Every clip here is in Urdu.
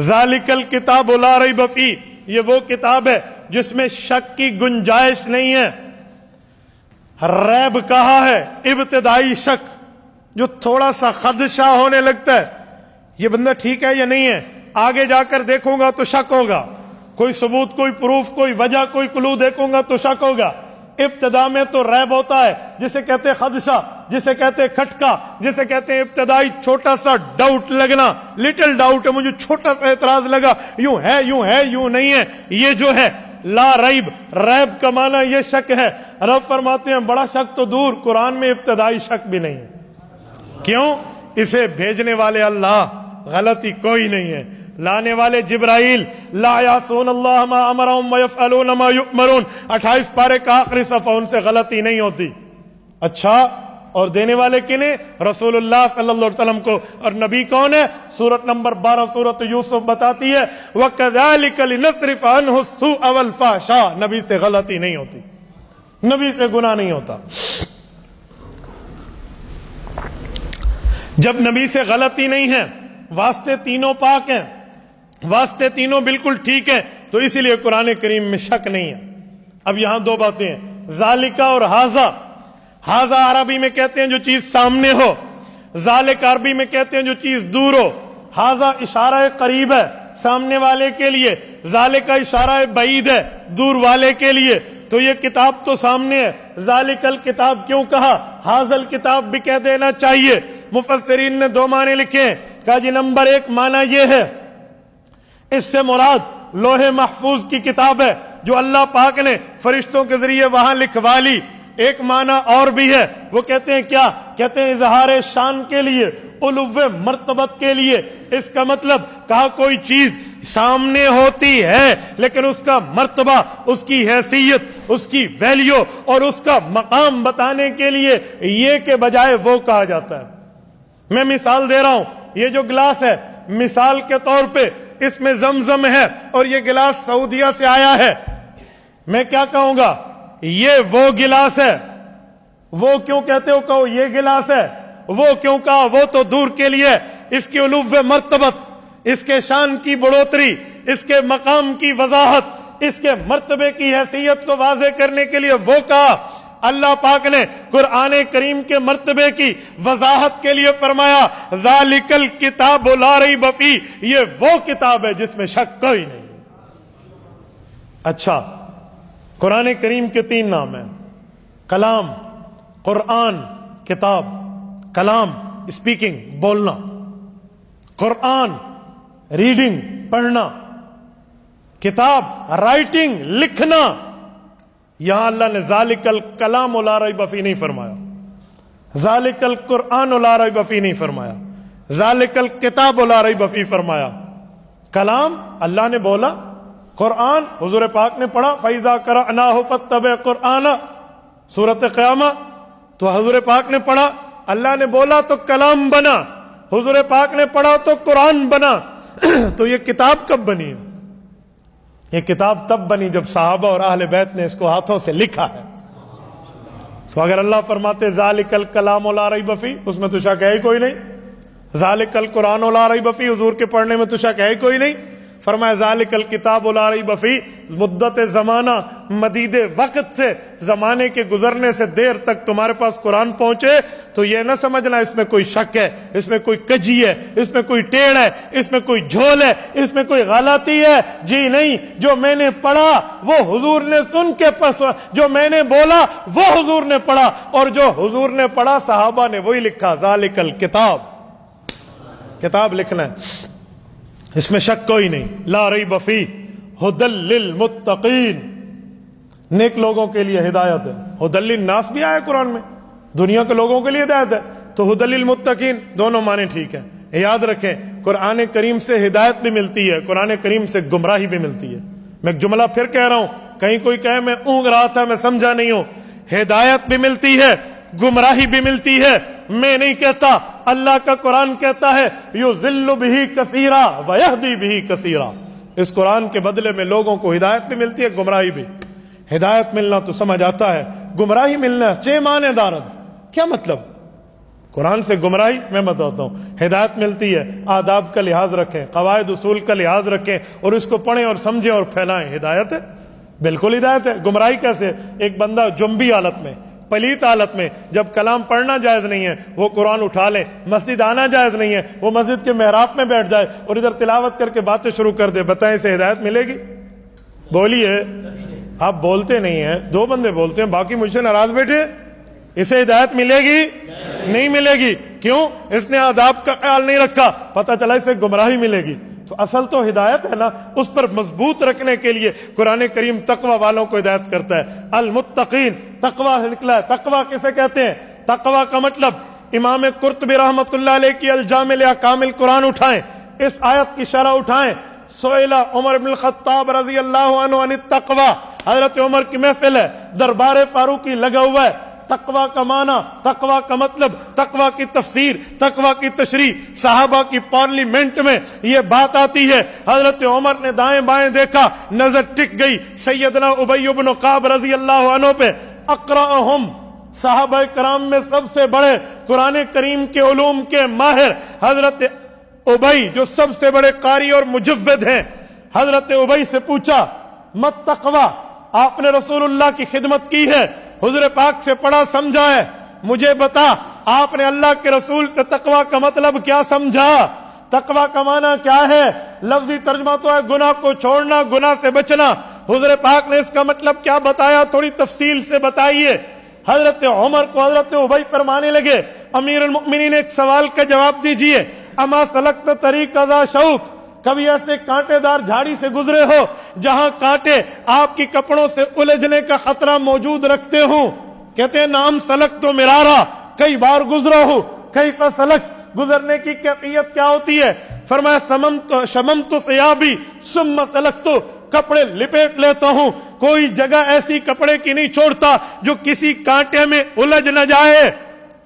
ذالکل کتاب لا ریب فیہ، یہ وہ کتاب ہے جس میں شک کی گنجائش نہیں ہے۔ ریب کہا ہے ابتدائی شک، جو تھوڑا سا خدشہ ہونے لگتا ہے یہ بندہ ٹھیک ہے یا نہیں ہے، آگے جا کر دیکھوں گا تو شک ہوگا، کوئی ثبوت، کوئی پروف، کوئی وجہ، کوئی کلو دیکھوں گا تو شک ہوگا۔ ابتدا میں تو ریب ہوتا ہے، جسے کہتے ہیں خدشہ، جسے کہتے ہیں کھٹکا، جسے کہتے ہیں ابتدائی چھوٹا سا ڈاؤٹ لگنا، لٹل ڈاؤٹ ہے، مجھے چھوٹا سا اعتراض لگا، یوں ہے یوں ہے یوں نہیں ہے، یہ جو ہے لا ریب، ریب کا معنی یہ شک ہے۔ رب فرماتے ہیں بڑا شک تو دور، قرآن میں ابتدائی شک بھی نہیں ہے۔ کیوں؟ اسے بھیجنے والے اللہ، غلطی کوئی نہیں ہے، لانے والے جبرائیل، لا یعصون اللہ ما امرهم ویفعلون ما یؤمرون، 28 پارے کا آخری صفحہ، ان سے غلطی نہیں ہوتی۔ اچھا، اور دینے والے کنے؟ رسول اللہ صلی اللہ علیہ وسلم کو۔ اور نبی کون ہے؟ سورت نمبر 12 سورت یوسف بتاتی ہے وَكَذَلِكَ لِنَصْرِفَ عَنْهُ السُّوءَ وَالْفَحْشَاءَ، نبی سے غلطی نہیں ہوتی، نبی سے گناہ نہیں ہوتا۔ جب نبی سے غلطی نہیں ہے، واسطے تینوں پاک ہیں، واسطے تینوں بالکل ٹھیک ہیں، تو اسی لیے قرآن کریم میں شک نہیں ہے۔ اب یہاں دو باتیں ہیں، ذالکہ اور ہاذا۔ ہاذا عربی میں کہتے ہیں جو چیز سامنے ہو، ذالک عربی میں کہتے ہیں جو چیز دور ہو۔ ہاذا اشارہ قریب ہے سامنے والے کے لیے، ذالکہ اشارہ بعید ہے دور والے کے لیے۔ تو یہ کتاب تو سامنے ہے، ذالک الکتاب کیوں کہا؟ ہاذا الکتاب بھی کہہ دینا چاہیے۔ مفسرین نے دو معنی لکھے ہیں، کہا جی نمبر ایک معنی یہ ہے، اس سے مراد لوح محفوظ کی کتاب ہے جو اللہ پاک نے فرشتوں کے ذریعے وہاں لکھوا لی۔ ایک معنی اور بھی ہے، وہ کہتے ہیں کیا؟ کہتے ہیں اظہار شان کے لیے، علو مرتبت کے لیے۔ اس کا مطلب کہا کوئی چیز سامنے ہوتی ہے لیکن اس کا مرتبہ، اس کی حیثیت، اس کی ویلیو اور اس کا مقام بتانے کے لیے یہ کے بجائے وہ کہا جاتا ہے۔ میں مثال دے رہا ہوں، یہ جو گلاس ہے مثال کے طور پہ اس میں زمزم ہے اور یہ گلاس سعودیہ سے آیا ہے، میں کیا کہوں گا؟ یہ وہ گلاس ہے۔ وہ کیوں کہتے ہو؟ کہو یہ گلاس ہے۔ وہ کیوں کہا؟ وہ تو دور کے لیے، اس کی علو مرتبت، اس کے شان کی بڑھوتری، اس کے مقام کی وضاحت، اس کے مرتبے کی حیثیت کو واضح کرنے کے لیے وہ کہا۔ اللہ پاک نے قرآن کریم کے مرتبے کی وضاحت کے لیے فرمایا ذالک الکتاب لا ریب فیہ، یہ وہ کتاب ہے جس میں شک کوئی نہیں۔ اچھا، قرآن کریم کے 3 نام ہیں، کلام، قرآن، کتاب۔ کلام اسپیکنگ، بولنا، قرآن ریڈنگ، پڑھنا، کتاب رائٹنگ، لکھنا۔ یہاں اللہ نے ذالک الکلام لا ریب فیہ نہیں فرمایا، ذالک القرآن لا ریب فیہ نہیں فرمایا، ذالک الکتاب لا ریب فیہ فرمایا۔ کلام اللہ نے بولا، قرآن حضور پاک نے پڑھا، فَإِذَا قَرَأْنَاهُ فَاتَّبِعْ قُرْآنَ، سورۃ قیامہ، تو حضور پاک نے پڑھا، اللہ نے بولا تو کلام بنا، حضور پاک نے پڑھا تو قرآن بنا۔ تو یہ کتاب کب بنی؟ یہ کتاب تب بنی جب صحابہ اور اہل بیت نے اس کو ہاتھوں سے لکھا ہے۔ تو اگر اللہ فرماتے ذالک الکلام لا ریب فیہ، اس میں تو شک ہے ہی کوئی نہیں۔ ذالک القرآن لا ریب فیہ، حضور کے پڑھنے میں تو شک ہے ہی کوئی نہیں۔ فرمایا ذالک الکتاب لا ریب فیہ، مدت زمانہ، مدید وقت سے، زمانے کے گزرنے سے دیر تک تمہارے پاس قرآن پہنچے تو یہ نہ سمجھنا اس میں کوئی شک ہے، اس میں کوئی کجی ہے، اس میں کوئی ٹیڑھ ہے، اس میں کوئی جھول ہے، اس میں کوئی غلطی ہے۔ جی نہیں، جو میں نے پڑھا وہ حضور نے سن کے جو میں نے بولا وہ حضور نے پڑھا، اور جو حضور نے پڑھا صحابہ نے وہی لکھا۔ ذالک الکتاب، کتاب لکھنا ہے، اس میں شک کوئی نہیں۔ لا ریب فیہ ھدی للمتقین، نیک لوگوں کے لیے ہدایت ہے۔ ھدی للناس بھی آیا قرآن میں، دنیا کے لوگوں کے لیے ہدایت ہے، تو ھدی للمتقین، دونوں معنی ٹھیک ہیں۔ یاد رکھیں قرآن کریم سے ہدایت بھی ملتی ہے، قرآن کریم سے گمراہی بھی ملتی ہے۔ میں ایک جملہ پھر کہہ رہا ہوں، کہیں کوئی کہے میں اونگ رہا تھا میں سمجھا نہیں ہوں، ہدایت بھی ملتی ہے، گمراہی بھی ملتی ہے۔ میں نہیں کہتا، اللہ کا قرآن کہتا ہے یضل بہ کثیرا ویہدی بہ کثیرا، اس قرآن کے بدلے میں لوگوں کو ہدایت بھی ملتی ہے، گمراہی بھی۔ ہدایت ملنا تو سمجھ آتا ہے، گمراہی ملنا چے مانے دارد، کیا مطلب؟ قرآن سے گمراہی میں بتاتا ہوں، ہدایت ملتی ہے، آداب کا لحاظ رکھیں، قواعد اصول کا لحاظ رکھیں اور اس کو پڑھیں اور سمجھیں اور پھیلائیں، ہدایت ہے، بالکل ہدایت ہے۔ گمراہی کیسے؟ ایک بندہ جنبی حالت میں، پلیت حالت میں، جب کلام پڑھنا جائز نہیں ہے وہ قرآن اٹھا لے، مسجد آنا جائز نہیں ہے وہ مسجد کے محراب میں بیٹھ جائے اور ادھر تلاوت کر کے باتیں شروع کر دے، بتائیں اسے ہدایت ملے گی؟ بولیے، آپ بولتے نہیں ہیں، دو بندے بولتے ہیں، باقی مجھ سے ناراض بیٹھے، اسے ہدایت ملے گی؟ نہیں ملے گی۔ کیوں؟ اس نے آداب کا خیال نہیں رکھا، پتہ چلا اسے گمراہی ملے گی۔ تو اصل تو ہدایت ہے نا، اس پر مضبوط رکھنے کے لیے قرآن کریم تقوی والوں کو ہدایت کرتا ہے۔ المتقین، تقوی نکلا ہے۔ تقوی کسے کہتے ہیں؟ تقوی کا مطلب امام قرطبی رحمۃ اللہ علیہ کی الجامع لاحکام القرآن اٹھائیں، اس آیت کی شرح اٹھائیں، سئل عمر بن الخطاب رضی اللہ عنہ عن التقوی، حضرت عمر کی محفل ہے، دربار فاروقی لگا ہوا ہے، تقوی کا معنی، تقوی کا مطلب، تقوی کی تفسیر، تقوی کی تشریح، صحابہ کی پارلیمنٹ میں یہ بات آتی ہے۔ حضرت عمر نے دائیں بائیں دیکھا، نظر ٹک گئی سیدنا ابی بن کعب رضی اللہ عنہ پہ، اقرأہم، صحابہ کرام میں سب سے بڑے قرآن کریم کے علوم کے ماہر حضرت ابی، جو سب سے بڑے قاری اور مجود ہیں۔ حضرت ابی سے پوچھا، مت تقوی، آپ نے رسول اللہ کی خدمت کی ہے، حضور پاک سے پڑھا سمجھا ہے، مجھے بتا آپ نے اللہ کے رسول سے تقوی کا مطلب کیا سمجھا؟ تقوی کا معنی کیا ہے؟ لفظی ترجمہ تو ہے گناہ کو چھوڑنا، گناہ سے بچنا۔ حضور پاک نے اس کا مطلب کیا بتایا؟ تھوڑی تفصیل سے بتائیے۔ حضرت عمر کو حضرت ابی فرمانے لگے، امیر المؤمنین ایک سوال کا جواب دیجئے، اما سلکت طریق ذا شوک، کبھی ایسے کانٹے دار جھاڑی سے گزرے ہو جہاں کانٹے آپ کی کپڑوں سے الجھنے کا خطرہ موجود رکھتے ہوں؟ کہتے ہیں نام سلک تو مرارا، کئی بار گزرا ہوں۔ کیف سلک، گزرنے کی کیفیت کیا ہوتی ہے؟ فرمایا شممت ثیابی ثم سلکت، کپڑے لپیٹ لیتا ہوں، کوئی جگہ ایسی کپڑے کی نہیں چھوڑتا جو کسی کانٹے میں الجھ نہ جائے،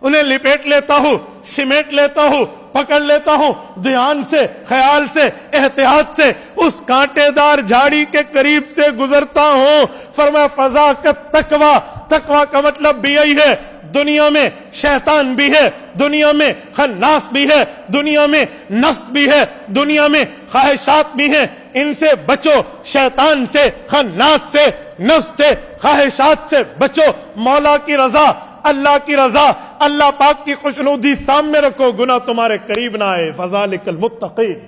انہیں لپیٹ لیتا ہوں، سمیٹ لیتا ہوں، پکڑ لیتا ہوں، دھیان سے، خیال سے، احتیاط سے اس کانٹے دار جھاڑی کے قریب سے گزرتا ہوں۔ فرمایا فذاکت تقوی، تقوی کا مطلب بھی یہی ہے، دنیا میں شیطان بھی ہے، دنیا میں خناس بھی ہے، دنیا میں نفس بھی ہے، دنیا میں خواہشات بھی ہیں، ان سے بچو، شیطان سے، خناس سے، نفس سے، خواہشات سے بچو، مولا کی رضا، اللہ کی رضا، اللہ پاک کی خوشنودی سامنے رکھو، گناہ تمہارے قریب نہ آئے۔ فذالک المتقین،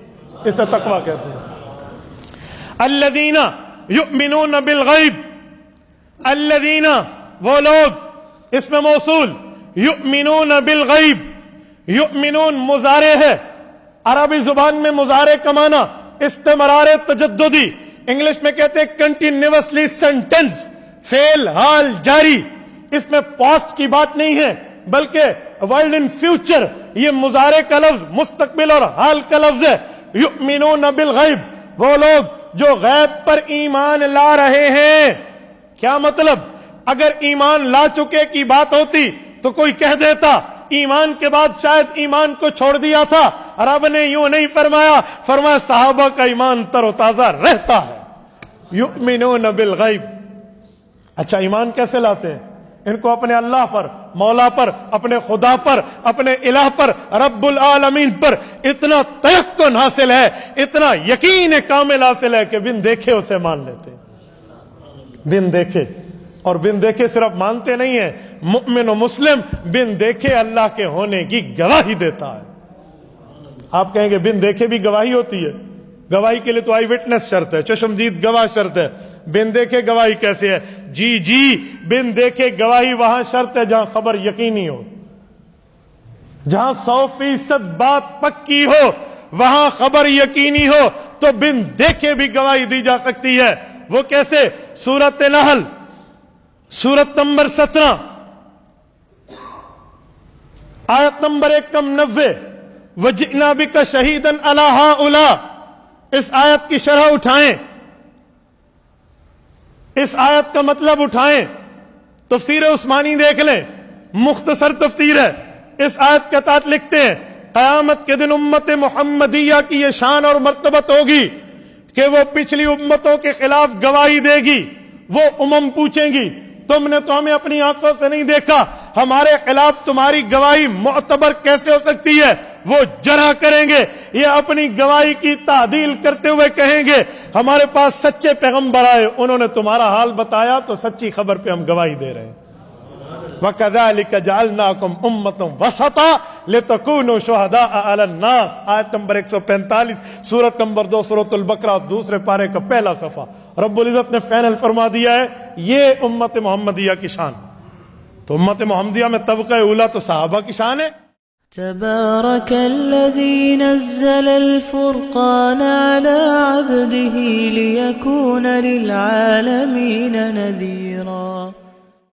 اسے تقوی کہتے ہیں۔ الذین یؤمنون بالغیب، الذین، وہ لوگ، اس میں موصول، یؤمنون بالغیب، یؤمنون مضارع ہے، عربی زبان میں مضارع کا معنی استمرار تجددی، انگلش میں کہتے ہیں کنٹینیوسلی سینٹینس، فعل حال جاری، اس میں پاسٹ کی بات نہیں ہے بلکہ ورلڈ ان فیوچر، یہ مضارع کا لفظ مستقبل اور حال کا لفظ ہے۔ یؤمنون بالغیب، وہ لوگ جو غیب پر ایمان لا رہے ہیں۔ کیا مطلب؟ اگر ایمان لا چکے کی بات ہوتی تو کوئی کہہ دیتا ایمان کے بعد شاید ایمان کو چھوڑ دیا تھا، رب نے یوں نہیں فرمایا، فرمایا صحابہ کا ایمان تر و تازہ رہتا ہے۔ یؤمنون بالغیب، اچھا ایمان کیسے لاتے ہیں؟ ان کو اپنے اللہ پر، مولا پر، اپنے خدا پر، اپنے الہ پر، رب العالمین پر اتنا تیقن حاصل ہے، اتنا یقین کامل حاصل ہے کہ بن دیکھے اسے مان لیتے، بن دیکھے۔ اور بن دیکھے صرف مانتے نہیں ہیں، مؤمن و مسلم بن دیکھے اللہ کے ہونے کی گواہی دیتا ہے۔ آپ کہیں گے بن دیکھے بھی گواہی ہوتی ہے؟ گواہی کے لیے تو آئی وٹنس شرط ہے، چشمدید گواہ شرط ہے، بن دیکھے گواہی کیسے ہے؟ جی بن دیکھے گواہی وہاں شرط ہے جہاں خبر یقینی ہو، جہاں 100% بات پکی ہو، وہاں خبر یقینی ہو تو بن دیکھے بھی گواہی دی جا سکتی ہے۔ وہ کیسے؟ سورۃ نحل، سورت نمبر 17، آیت نمبر 190، وَجِئْنَا بِكَ شَهِيدًا عَلَىٰ هَٰؤُلَاءِ، اس آیت کی شرح اٹھائیں، اس آیت کا مطلب اٹھائیں، تفسیر عثمانی دیکھ لیں، مختصر تفسیر ہے۔ اس آیت کے تحت لکھتے ہیں قیامت کے دن امت محمدیہ کی یہ شان اور مرتبت ہوگی کہ وہ پچھلی امتوں کے خلاف گواہی دے گی، وہ امم پوچھیں گی تم نے تو ہمیں اپنی آنکھوں سے نہیں دیکھا، ہمارے خلاف تمہاری گواہی معتبر کیسے ہو سکتی ہے؟ وہ جرح کریں گے، یہ اپنی گواہی کی تعدیل کرتے ہوئے کہیں گے ہمارے پاس سچے پیغمبر آئے، انہوں نے تمہارا حال بتایا تو سچی خبر پہ ہم گواہی دے رہے ہیں۔ وَكَذَلِكَ جَعَلْنَاكُمْ أُمَّةً وَسَطًا لِتَكُونُوا شُهَدَاءَ عَلَى النَّاسِ، آیت نمبر 145 سورت نمبر 2 سورۃ البقرہ دوسرے پارے کا پہلا صفحہ۔ رب العزت نے فائنل فرما دیا ہے یہ امت محمدیہ کی شان۔ تو امت محمدیہ میں طبقہ اولا تو صحابہ کی شان ہے۔ تبارك الذي نزل الفرقان على عبده ليكون للعالمين نذيرا۔